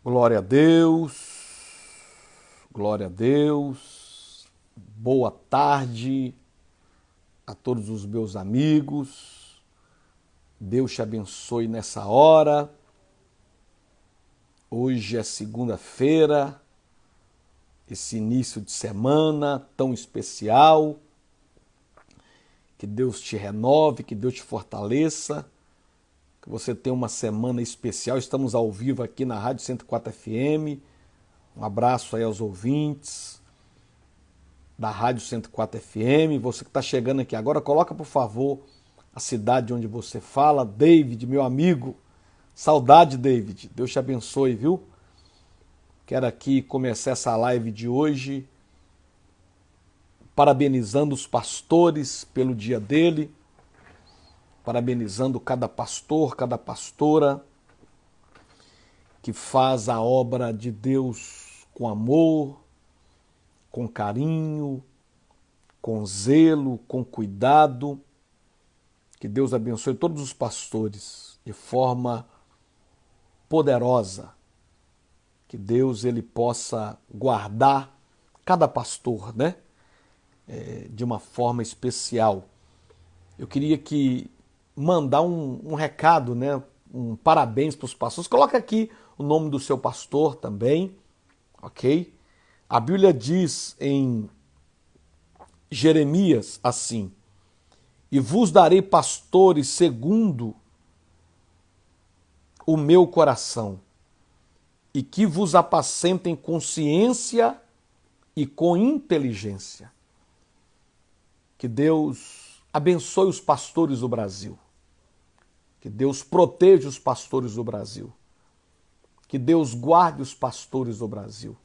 Glória a Deus, glória a Deus, boa tarde a todos os meus amigos, Deus te abençoe nessa hora. Hoje é segunda-feira, esse início de semana tão especial, que Deus te renove, que Deus te fortaleça, que você tenha uma semana especial. Estamos ao vivo aqui na Rádio 104 FM. Um abraço aí aos ouvintes da Rádio 104 FM. Você que está chegando aqui agora, coloca por favor a cidade onde você fala. David, meu amigo, saudade, David. Deus te abençoe, viu? Quero aqui começar essa live de hoje parabenizando os pastores pelo dia dele, parabenizando cada pastor, cada pastora que faz a obra de Deus com amor, com carinho, com zelo, com cuidado. Que Deus abençoe todos os pastores de forma poderosa. Que Deus ele possa guardar cada pastor, né? De uma forma especial. Eu queria mandar um recado, né? Um parabéns para os pastores. Coloca aqui o nome do seu pastor também, ok? A Bíblia diz em Jeremias assim: e vos darei pastores segundo o meu coração, e que vos apacentem com ciência e com inteligência. Que Deus abençoe os pastores do Brasil. Que Deus proteja os pastores do Brasil. Que Deus guarde os pastores do Brasil.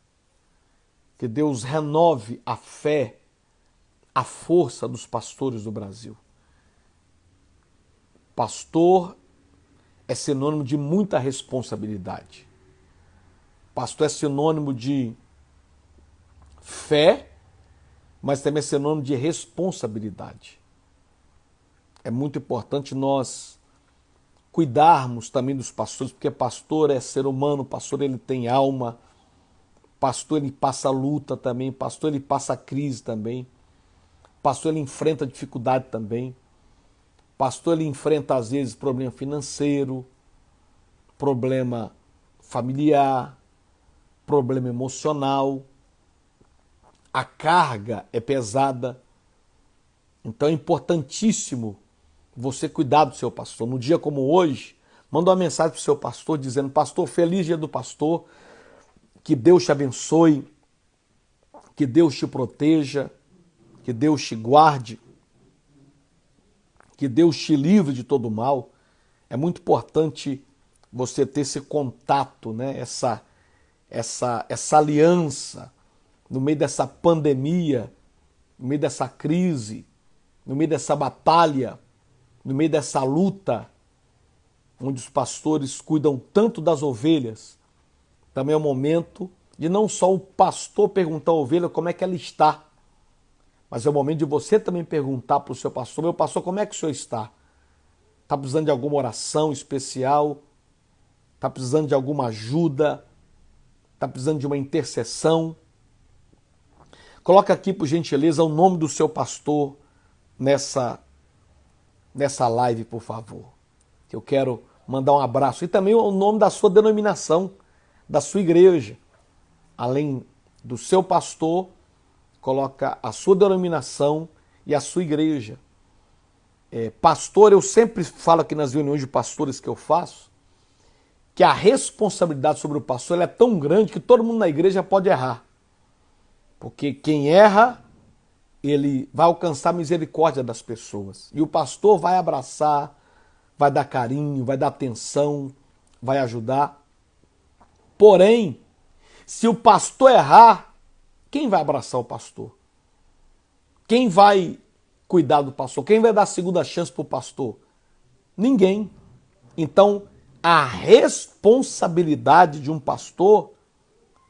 Que Deus renove a fé, a força dos pastores do Brasil. Pastor é sinônimo de muita responsabilidade. Pastor é sinônimo de fé, mas também é sinônimo de responsabilidade. É muito importante nós cuidarmos também dos pastores, porque pastor é ser humano, pastor ele tem alma, pastor ele passa luta também, pastor ele passa crise também, pastor ele enfrenta dificuldade também, pastor ele enfrenta às vezes problema financeiro, problema familiar, problema emocional. A carga é pesada, então é importantíssimo você cuidar do seu pastor. No dia como hoje, manda uma mensagem para o seu pastor dizendo: pastor, feliz dia do pastor, que Deus te abençoe, que Deus te proteja, que Deus te guarde, que Deus te livre de todo mal. É muito importante você ter esse contato, né? essa aliança no meio dessa pandemia, no meio dessa crise, no meio dessa batalha, no meio dessa luta, onde os pastores cuidam tanto das ovelhas. Também é o momento de não só o pastor perguntar à ovelha como é que ela está, mas é o momento de você também perguntar para o seu pastor: meu pastor, como é que o senhor está? Está precisando de alguma oração especial? Está precisando de alguma ajuda? Está precisando de uma intercessão? Coloca aqui, por gentileza, o nome do seu pastor nessa live, por favor. Eu quero mandar um abraço. E também o nome da sua denominação, da sua igreja. Além do seu pastor, coloca a sua denominação e a sua igreja. Pastor, eu sempre falo aqui nas reuniões de pastores que eu faço, que a responsabilidade sobre o pastor ela é tão grande que todo mundo na igreja pode errar. Porque quem erra, ele vai alcançar a misericórdia das pessoas. E o pastor vai abraçar, vai dar carinho, vai dar atenção, vai ajudar. Porém, se o pastor errar, quem vai abraçar o pastor? Quem vai cuidar do pastor? Quem vai dar segunda chance para o pastor? Ninguém. Então, a responsabilidade de um pastor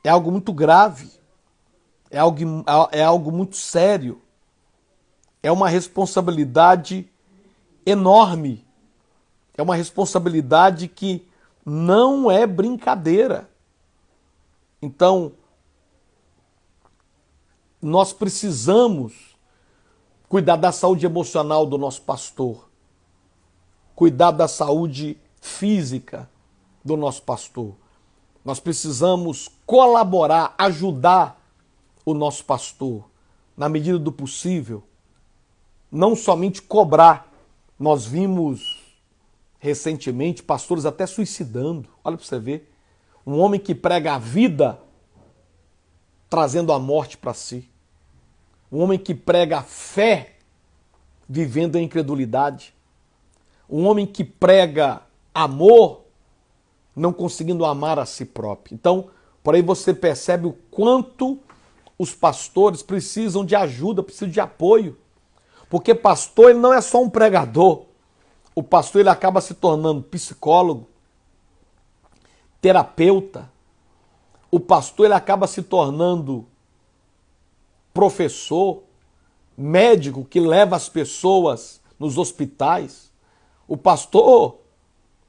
é algo muito grave. É algo muito sério. É uma responsabilidade enorme. É uma responsabilidade que não é brincadeira. Então, nós precisamos cuidar da saúde emocional do nosso pastor, cuidar da saúde física do nosso pastor. Nós precisamos colaborar, ajudar o nosso pastor, na medida do possível, não somente cobrar. Nós vimos recentemente pastores até suicidando. Olha para você ver. Um homem que prega a vida, trazendo a morte para si. Um homem que prega a fé, vivendo a incredulidade. Um homem que prega amor, não conseguindo amar a si próprio. Então, por aí você percebe o quanto os pastores precisam de ajuda, precisam de apoio. Porque pastor, ele não é só um pregador. O pastor, ele acaba se tornando psicólogo, terapeuta. O pastor, ele acaba se tornando professor, médico que leva as pessoas nos hospitais. O pastor,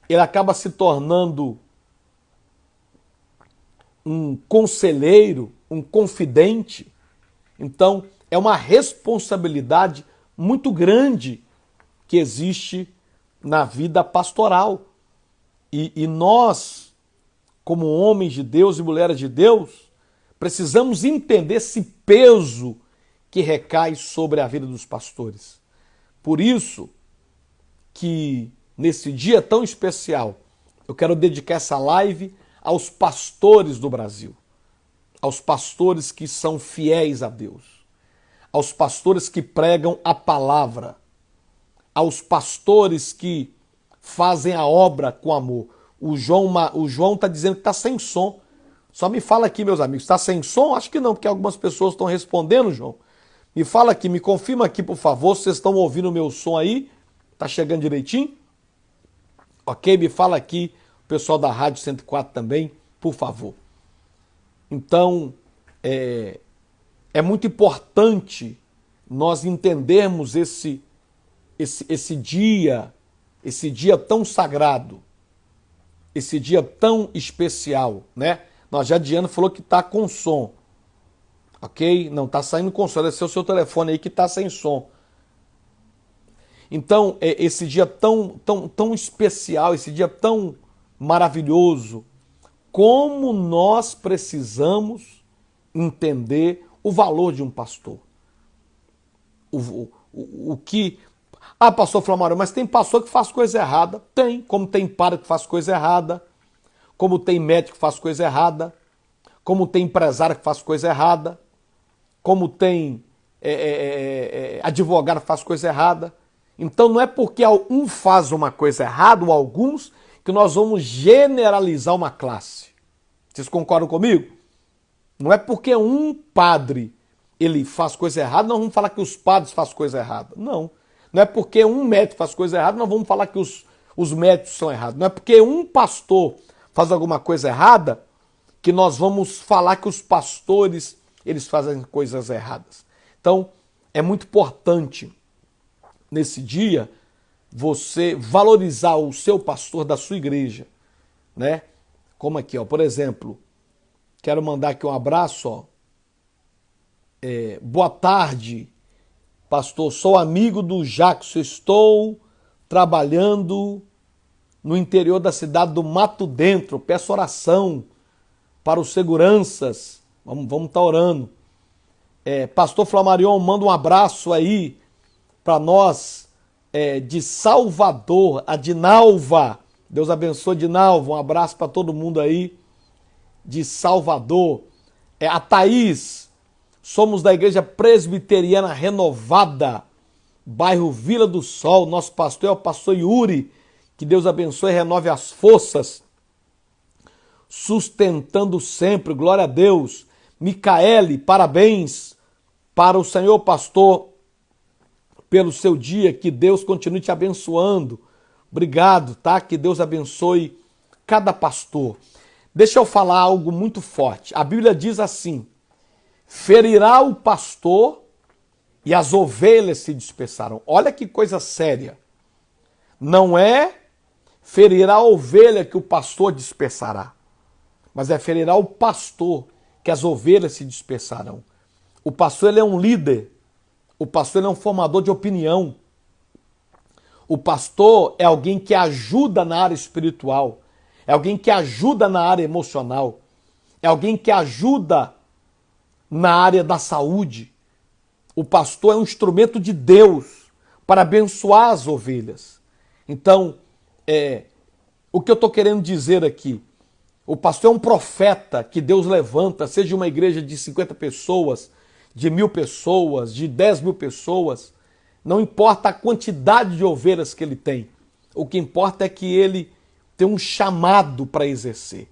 ele acaba se tornando um conselheiro, um confidente. Então, é uma responsabilidade muito grande que existe na vida pastoral. E nós, como homens de Deus e mulheres de Deus, precisamos entender esse peso que recai sobre a vida dos pastores. Por isso que nesse dia tão especial, eu quero dedicar essa live aos pastores do Brasil, aos pastores que são fiéis a Deus, aos pastores que pregam a palavra, aos pastores que fazem a obra com amor. O João está dizendo que está sem som. Só me fala aqui, meus amigos, está sem som? Acho que não, porque algumas pessoas estão respondendo, João. Me fala aqui, me confirma aqui, por favor, se vocês estão ouvindo o meu som aí. Tá chegando direitinho? Ok, me fala aqui, o pessoal da Rádio 104 também, por favor. Então, é muito importante nós entendermos esse dia tão sagrado, esse dia tão especial, né? Nós já Diana falou que tá com som, ok? Não tá saindo com som, deve ser o seu telefone aí que tá sem som. Então, esse dia tão especial, esse dia tão maravilhoso, como nós precisamos entender o valor de um pastor. O que... Ah, pastor Flamário, mas tem pastor que faz coisa errada. Tem, como tem padre que faz coisa errada, como tem médico que faz coisa errada, como tem empresário que faz coisa errada, como tem advogado que faz coisa errada. Então não é porque um faz uma coisa errada, ou alguns, que nós vamos generalizar uma classe. Vocês concordam comigo? Não é porque um padre ele faz coisa errada, nós vamos falar que os padres fazem coisa errada. Não. Não é porque um médico faz coisa errada, nós vamos falar que os médicos são errados. Não é porque um pastor faz alguma coisa errada que nós vamos falar que os pastores eles fazem coisas erradas. Então, é muito importante nesse dia você valorizar o seu pastor da sua igreja, né? Como aqui, ó, por exemplo, quero mandar aqui um abraço, ó. Boa tarde, pastor, sou amigo do Jackson, estou trabalhando no interior da cidade do Mato Dentro, peço oração para os seguranças, vamos estar orando. Pastor Flamarion, manda um abraço aí para nós de Salvador, a Dinalva, Deus abençoe Dinalva, um abraço para todo mundo aí de Salvador. A Thaís, somos da Igreja Presbiteriana Renovada, bairro Vila do Sol, nosso pastor é o pastor Yuri, que Deus abençoe e renove as forças, sustentando sempre, glória a Deus. Micaele, parabéns para o Senhor pastor pelo seu dia, que Deus continue te abençoando. Obrigado, tá? Que Deus abençoe cada pastor. Deixa eu falar algo muito forte. A Bíblia diz assim: ferirá o pastor e as ovelhas se dispersarão. Olha que coisa séria. Não é ferirá a ovelha que o pastor dispersará. mas é ferirá o pastor, que as ovelhas se dispersarão. O pastor ele é um líder, o pastor ele é um formador de opinião. O pastor é alguém que ajuda na área espiritual, é alguém que ajuda na área emocional, é alguém que ajuda na área da saúde. O pastor é um instrumento de Deus para abençoar as ovelhas. Então, o que eu estou querendo dizer aqui, o pastor é um profeta que Deus levanta, seja uma igreja de 50 pessoas, de 1.000 pessoas, de 10.000 pessoas, não importa a quantidade de ovelhas que ele tem, o que importa é que ele tem um chamado para exercer.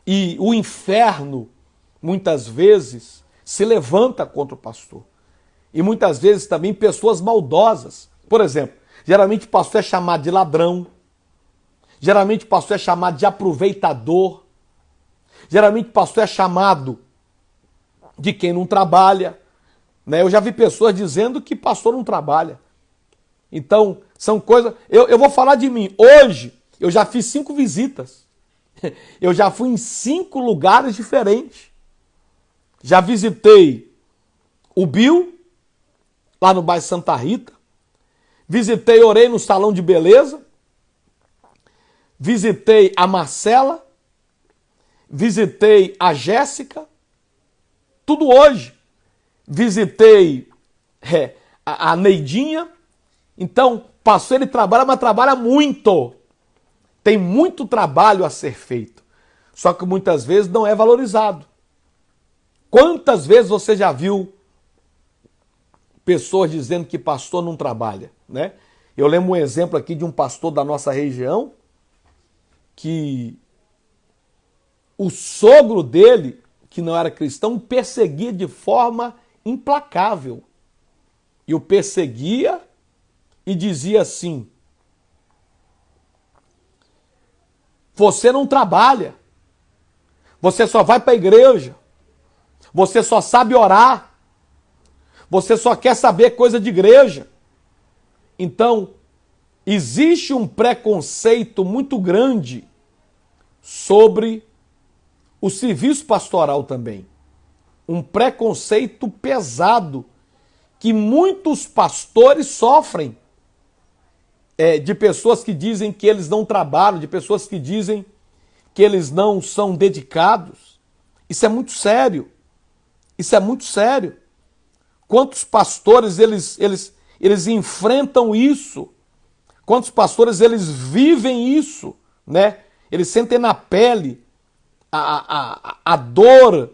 E o inferno, muitas vezes, se levanta contra o pastor. E muitas vezes também pessoas maldosas. Por exemplo, geralmente o pastor é chamado de ladrão, geralmente o pastor é chamado de aproveitador, geralmente o pastor é chamado de quem não trabalha. Né? Eu já vi pessoas dizendo que pastor não trabalha. Então, são coisas... Eu vou falar de mim. Hoje, eu já fiz 5 visitas. Eu já fui em 5 lugares diferentes. Já visitei o Bill, lá no bairro Santa Rita. Visitei, orei no salão de beleza. Visitei a Marcela. Visitei a Jéssica. Tudo hoje. Visitei a Neidinha. Então, pastor ele trabalha, mas trabalha muito. Tem muito trabalho a ser feito. Só que muitas vezes não é valorizado. Quantas vezes você já viu pessoas dizendo que pastor não trabalha, né? Eu lembro um exemplo aqui de um pastor da nossa região que o sogro dele, que não era cristão, perseguia de forma implacável. E o perseguia e dizia assim: você não trabalha, você só vai para a igreja, você só sabe orar, você só quer saber coisa de igreja. Então, existe um preconceito muito grande sobre o serviço pastoral também. Um preconceito pesado que muitos pastores sofrem. De pessoas que dizem que eles não trabalham, de pessoas que dizem que eles não são dedicados. Isso é muito sério. Isso é muito sério. Quantos pastores eles enfrentam isso? Quantos pastores eles vivem isso, né? Eles sentem na pele a dor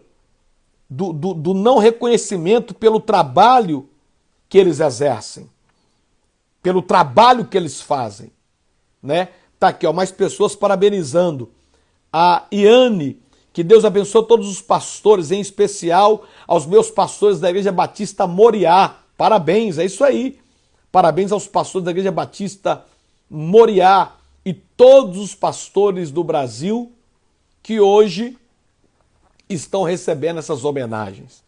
do não reconhecimento pelo trabalho que eles exercem, pelo trabalho que eles fazem, né? Tá aqui, ó, mais pessoas parabenizando. A Iane, que Deus abençoe todos os pastores, em especial aos meus pastores da Igreja Batista Moriá. Parabéns, é isso aí. Parabéns aos pastores da Igreja Batista Moriá e todos os pastores do Brasil que hoje estão recebendo essas homenagens.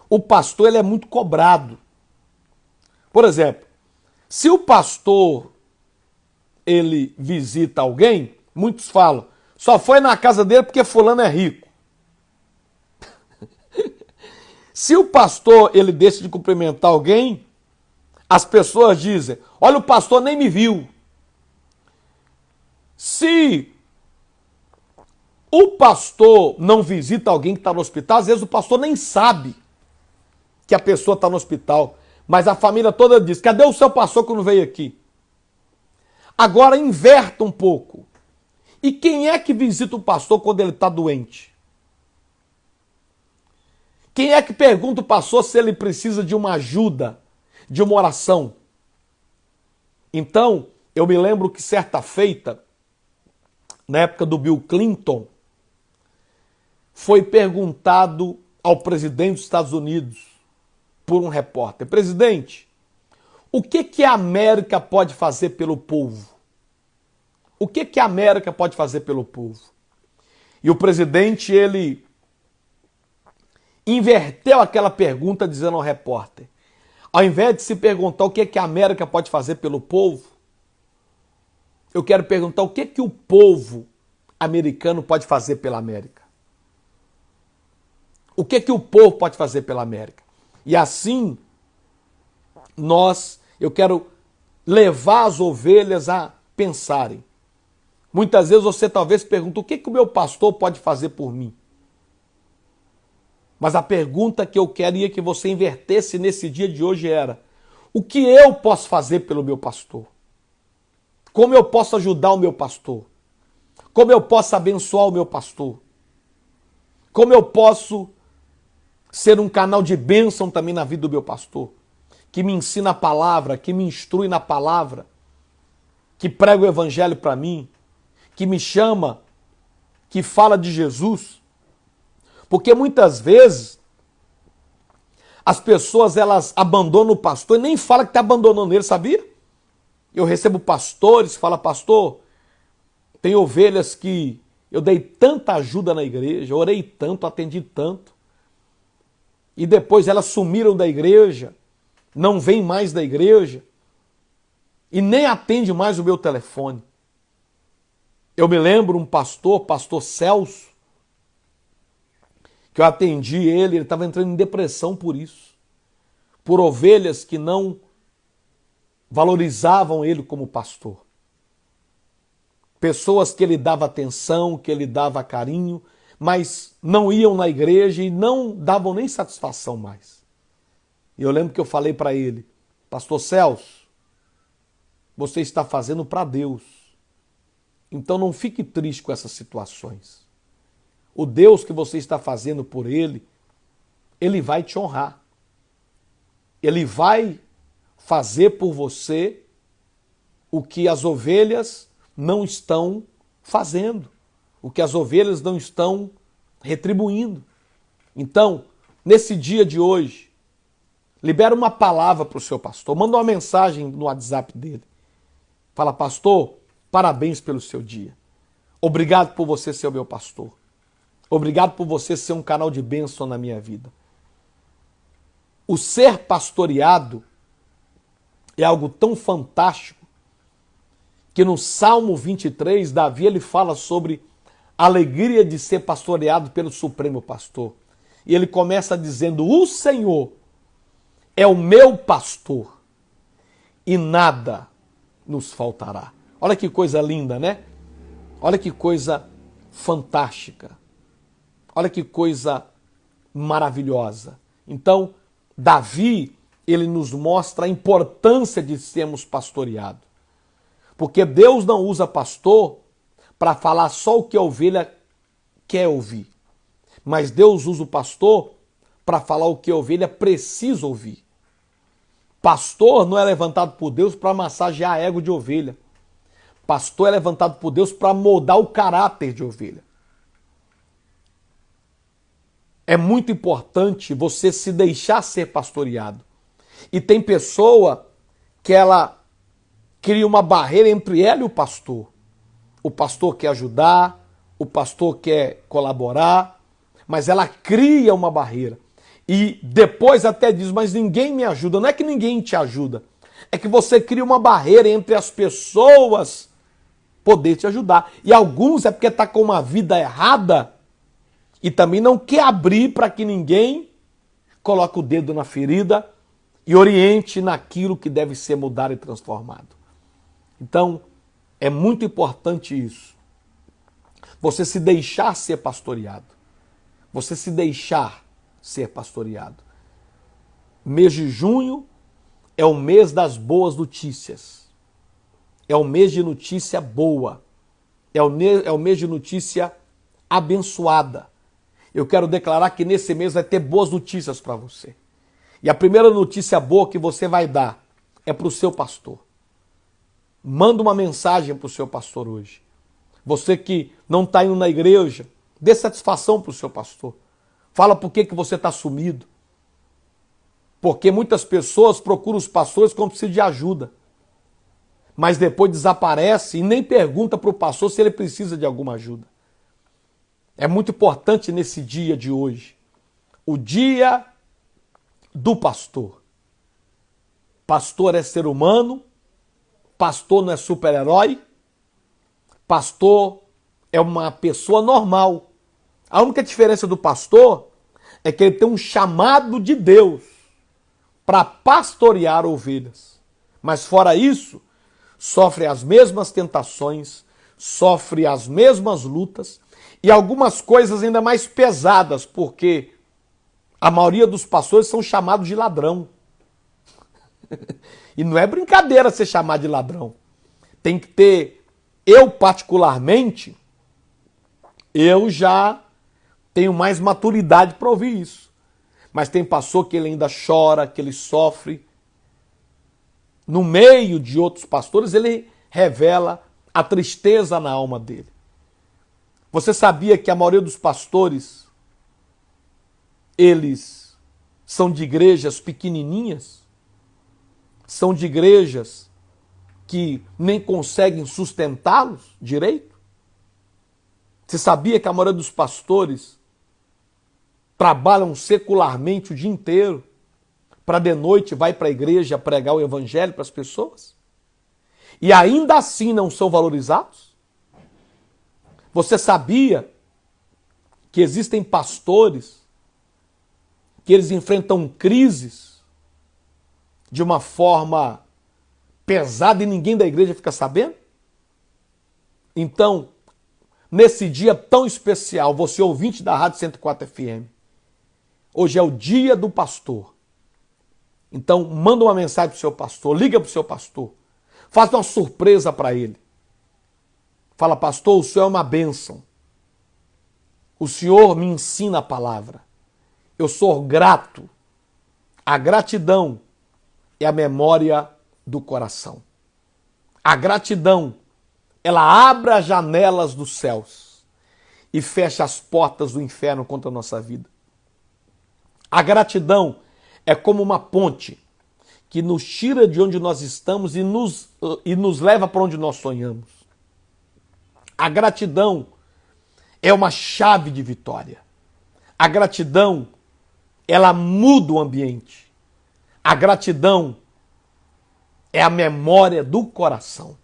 O pastor ele é muito cobrado. Por exemplo, se o pastor ele visita alguém, muitos falam, só foi na casa dele porque fulano é rico. Se o pastor ele deixa de cumprimentar alguém, as pessoas dizem, olha, o pastor nem me viu. Se o pastor não visita alguém que está no hospital, às vezes o pastor nem sabe que a pessoa está no hospital, mas a família toda diz, cadê o seu pastor que não veio aqui? Agora inverta um pouco. E quem é que visita o pastor quando ele está doente? Quem é que pergunta o pastor se ele precisa de uma ajuda, de uma oração? Então, eu me lembro que certa feita, na época do Bill Clinton, foi perguntado ao presidente dos Estados Unidos por um repórter, presidente, o que a América pode fazer pelo povo? O que a América pode fazer pelo povo? E o presidente, ele inverteu aquela pergunta dizendo ao repórter, ao invés de se perguntar o que a América pode fazer pelo povo, eu quero perguntar o que o povo americano pode fazer pela América? O que o povo pode fazer pela América? E assim, eu quero levar as ovelhas a pensarem. Muitas vezes você talvez pergunta, o que o meu pastor pode fazer por mim? Mas a pergunta que eu queria que você invertesse nesse dia de hoje era, o que eu posso fazer pelo meu pastor? Como eu posso ajudar o meu pastor? Como eu posso abençoar o meu pastor? Como eu posso ser um canal de bênção também na vida do meu pastor? Que me ensina a palavra, que me instrui na palavra, que prega o evangelho para mim, que me chama, que fala de Jesus. Porque muitas vezes as pessoas elas abandonam o pastor e nem falam que está abandonando ele, sabia? Eu recebo pastores que falam, pastor, tem ovelhas que eu dei tanta ajuda na igreja, orei tanto, atendi tanto, e depois elas sumiram da igreja, não vêm mais da igreja, e nem atende mais o meu telefone. Eu me lembro um pastor Celso, que eu atendi ele estava entrando em depressão por isso, por ovelhas que não valorizavam ele como pastor. Pessoas que ele dava atenção, que ele dava carinho, mas não iam na igreja e não davam nem satisfação mais. E eu lembro que eu falei para ele, pastor Celso, você está fazendo para Deus. Então não fique triste com essas situações. O Deus que você está fazendo por ele, ele vai te honrar. Ele vai fazer por você o que as ovelhas não estão fazendo, o que as ovelhas não estão retribuindo. Então, nesse dia de hoje, libera uma palavra para o seu pastor, manda uma mensagem no WhatsApp dele. Fala, pastor, parabéns pelo seu dia. Obrigado por você ser o meu pastor. Obrigado por você ser um canal de bênção na minha vida. O ser pastoreado é algo tão fantástico que no Salmo 23, Davi ele fala sobre a alegria de ser pastoreado pelo Supremo Pastor. E ele começa dizendo, o Senhor é o meu pastor e nada nos faltará. Olha que coisa linda, né? Olha que coisa fantástica. Olha que coisa maravilhosa. Então, Davi, ele nos mostra a importância de sermos pastoreados. Porque Deus não usa pastor para falar só o que a ovelha quer ouvir. Mas Deus usa o pastor para falar o que a ovelha precisa ouvir. Pastor não é levantado por Deus para massagear a ego de ovelha. Pastor é levantado por Deus para moldar o caráter de ovelha. É muito importante você se deixar ser pastoreado. E tem pessoa que ela cria uma barreira entre ela e o pastor. O pastor quer ajudar, o pastor quer colaborar, mas ela cria uma barreira. E depois até diz, mas ninguém me ajuda. Não é que ninguém te ajuda, é que você cria uma barreira entre as pessoas poder te ajudar. E alguns é porque está com uma vida errada e também não quer abrir para que ninguém coloque o dedo na ferida e oriente naquilo que deve ser mudado e transformado. Então, é muito importante isso. Você se deixar ser pastoreado. Você se deixar ser pastoreado. Mês de junho é o mês das boas notícias. É o mês de notícia boa. É o mês de notícia abençoada. Eu quero declarar que nesse mês vai ter boas notícias para você. E a primeira notícia boa que você vai dar é para o seu pastor. Manda uma mensagem para o seu pastor hoje. Você que não está indo na igreja, dê satisfação para o seu pastor. Fala por que você está sumido. Porque muitas pessoas procuram os pastores quando precisam de ajuda. Mas depois desaparece e nem pergunta para o pastor se ele precisa de alguma ajuda. É muito importante nesse dia de hoje. O dia do pastor. Pastor é ser humano. Pastor não é super-herói. Pastor é uma pessoa normal. A única diferença do pastor é que ele tem um chamado de Deus para pastorear ovelhas. Mas fora isso, sofre as mesmas tentações, sofre as mesmas lutas e algumas coisas ainda mais pesadas, porque a maioria dos pastores são chamados de ladrão. E não é brincadeira ser chamado de ladrão. Tem que ter, eu particularmente, eu já tenho mais maturidade para ouvir isso. Mas tem pastor que ele ainda chora, que ele sofre. No meio de outros pastores, ele revela a tristeza na alma dele. Você sabia que a maioria dos pastores, eles são de igrejas pequenininhas? São de igrejas que nem conseguem sustentá-los direito? Você sabia que a maioria dos pastores trabalham secularmente o dia inteiro para de noite vai para a igreja pregar o evangelho para as pessoas? E ainda assim não são valorizados? Você sabia que existem pastores que eles enfrentam crises de uma forma pesada e ninguém da igreja fica sabendo? Então, nesse dia tão especial, você ouvinte da Rádio 104 FM, hoje é o dia do pastor. Então, manda uma mensagem para o seu pastor, liga para o seu pastor, faz uma surpresa para ele. Fala, pastor, o senhor é uma bênção. O senhor me ensina a palavra. Eu sou grato. A gratidão é a memória do coração. A gratidão, ela abre as janelas dos céus e fecha as portas do inferno contra a nossa vida. A gratidão é como uma ponte que nos tira de onde nós estamos e nos leva para onde nós sonhamos. A gratidão é uma chave de vitória. A gratidão, ela muda o ambiente. A gratidão é a memória do coração.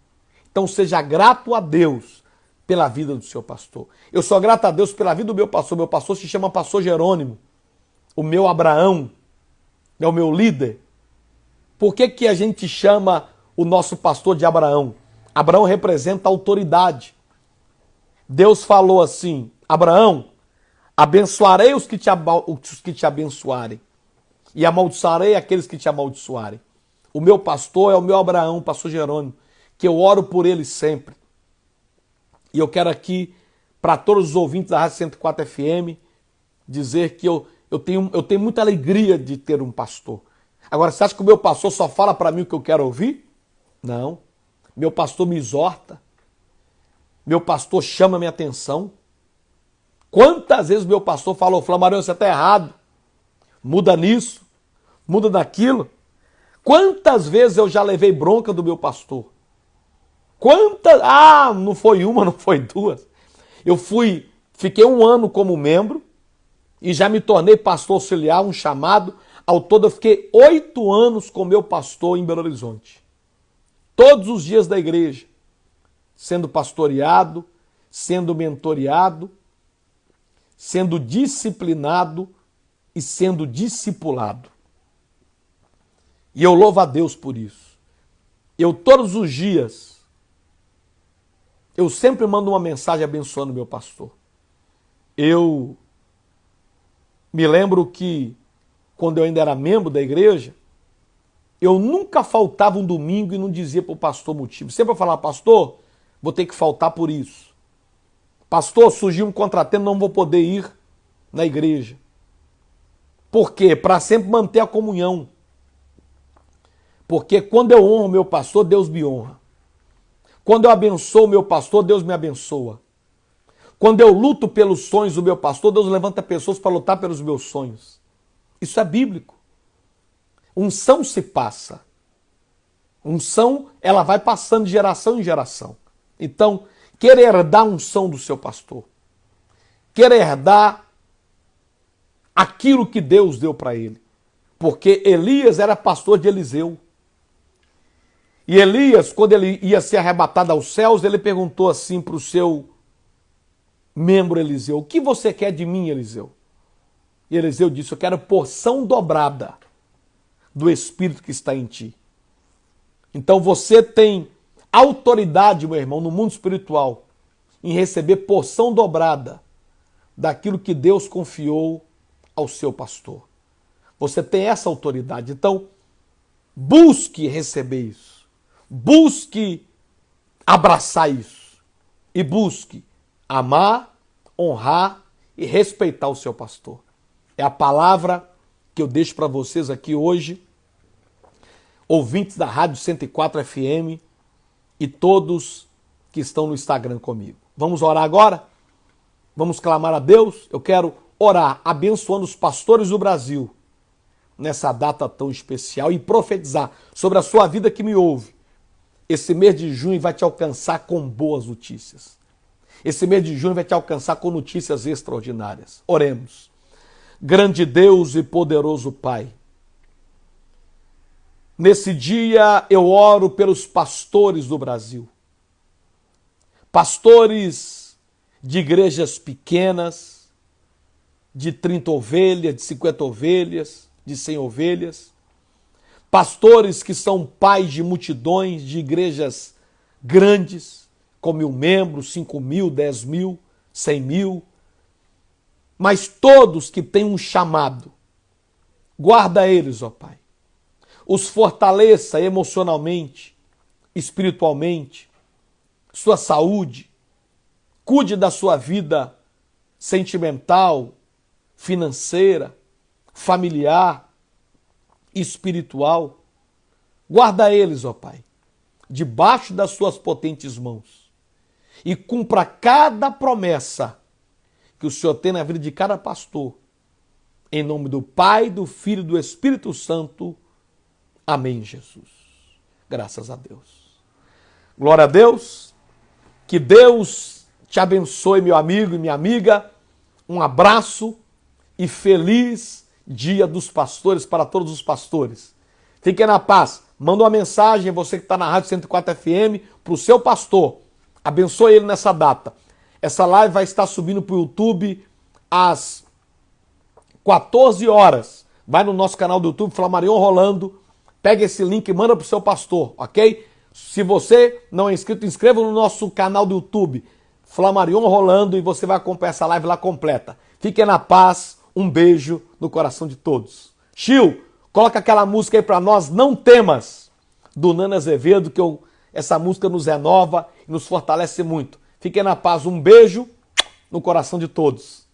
Então seja grato a Deus pela vida do seu pastor. Eu sou grato a Deus pela vida do meu pastor. Meu pastor se chama Pastor Jerônimo. O meu Abraão é o meu líder. Por que a gente chama o nosso pastor de Abraão? Abraão representa a autoridade. Deus falou assim, Abraão, abençoarei os que te abençoarem e amaldiçoarei aqueles que te amaldiçoarem. O meu pastor é o meu Abraão, pastor Jerônimo, que eu oro por ele sempre. E eu quero aqui, para todos os ouvintes da Rádio 104 FM, dizer que eu tenho muita alegria de ter um pastor. Agora, você acha que o meu pastor só fala para mim o que eu quero ouvir? Não. Meu pastor me exorta. Meu pastor chama minha atenção. Quantas vezes meu pastor falou, Flamarion, você está errado. Muda nisso, muda naquilo. Quantas vezes eu já levei bronca do meu pastor? Quantas? Ah, não foi uma, não foi duas. Fiquei 1 ano como membro e já me tornei pastor auxiliar, um chamado. Ao todo eu fiquei 8 anos com meu pastor em Belo Horizonte. Todos os dias da igreja, sendo pastoreado, sendo mentoreado, sendo disciplinado e sendo discipulado. E eu louvo a Deus por isso. Eu todos os dias, eu sempre mando uma mensagem abençoando meu pastor. Eu me lembro que, quando eu ainda era membro da igreja, eu nunca faltava um domingo e não dizia para o pastor motivo. Sempre eu falava, pastor, vou ter que faltar por isso. Pastor, surgiu um contratempo, não vou poder ir na igreja. Por quê? Para sempre manter a comunhão. Porque quando eu honro meu pastor, Deus me honra. Quando eu abençoo meu pastor, Deus me abençoa. Quando eu luto pelos sonhos do meu pastor, Deus levanta pessoas para lutar pelos meus sonhos. Isso é bíblico. Unção se passa. Unção, ela vai passando de geração em geração. Então, querer herdar a unção do seu pastor. Querer herdar aquilo que Deus deu para ele. Porque Elias era pastor de Eliseu. E Elias, quando ele ia ser arrebatado aos céus, ele perguntou assim para o seu membro Eliseu, o que você quer de mim, Eliseu? E Eliseu disse, eu quero porção dobrada do Espírito que está em ti. Então você tem autoridade, meu irmão, no mundo espiritual, em receber porção dobrada daquilo que Deus confiou ao seu pastor. Você tem essa autoridade. Então, busque receber isso. Busque abraçar isso. E busque amar, honrar e respeitar o seu pastor. É a palavra que eu deixo para vocês aqui hoje, ouvintes da Rádio 104 FM e todos que estão no Instagram comigo. Vamos orar agora? Vamos clamar a Deus? Eu quero orar abençoando os pastores do Brasil nessa data tão especial e profetizar sobre a sua vida que me ouve. Esse mês de junho vai te alcançar com boas notícias. Esse mês de junho vai te alcançar com notícias extraordinárias. Oremos. Grande Deus e poderoso Pai, nesse dia eu oro pelos pastores do Brasil. Pastores de igrejas pequenas, de 30 ovelhas, de 50 ovelhas, de 100 ovelhas. Pastores que são pais de multidões, de igrejas grandes, com 1.000 membros, 5.000, 10.000, 100.000. Mas todos que têm um chamado, guarda eles, ó Pai. Os fortaleça emocionalmente, espiritualmente, sua saúde, cuide da sua vida sentimental, financeira, familiar, espiritual. Guarda eles, ó Pai, debaixo das suas potentes mãos e cumpra cada promessa que o Senhor tem na vida de cada pastor. Em nome do Pai, do Filho e do Espírito Santo. Amém, Jesus. Graças a Deus. Glória a Deus. Que Deus te abençoe, meu amigo e minha amiga. Um abraço e feliz Dia dos Pastores para todos os pastores. Fiquem na paz. Manda uma mensagem, você que está na Rádio 104 FM, para o seu pastor. Abençoe ele nessa data. Essa live vai estar subindo para o YouTube às 14 horas. Vai no nosso canal do YouTube, Flamarion Rolando. Pega esse link e manda para o seu pastor, ok? Se você não é inscrito, inscreva no nosso canal do YouTube, Flamarion Rolando, e você vai acompanhar essa live lá completa. Fiquem na paz, um beijo no coração de todos. Chiu, coloca aquela música aí para nós, Não Temas, do Nana Azevedo, que essa música nos renova e nos fortalece muito. Fiquem na paz, um beijo no coração de todos.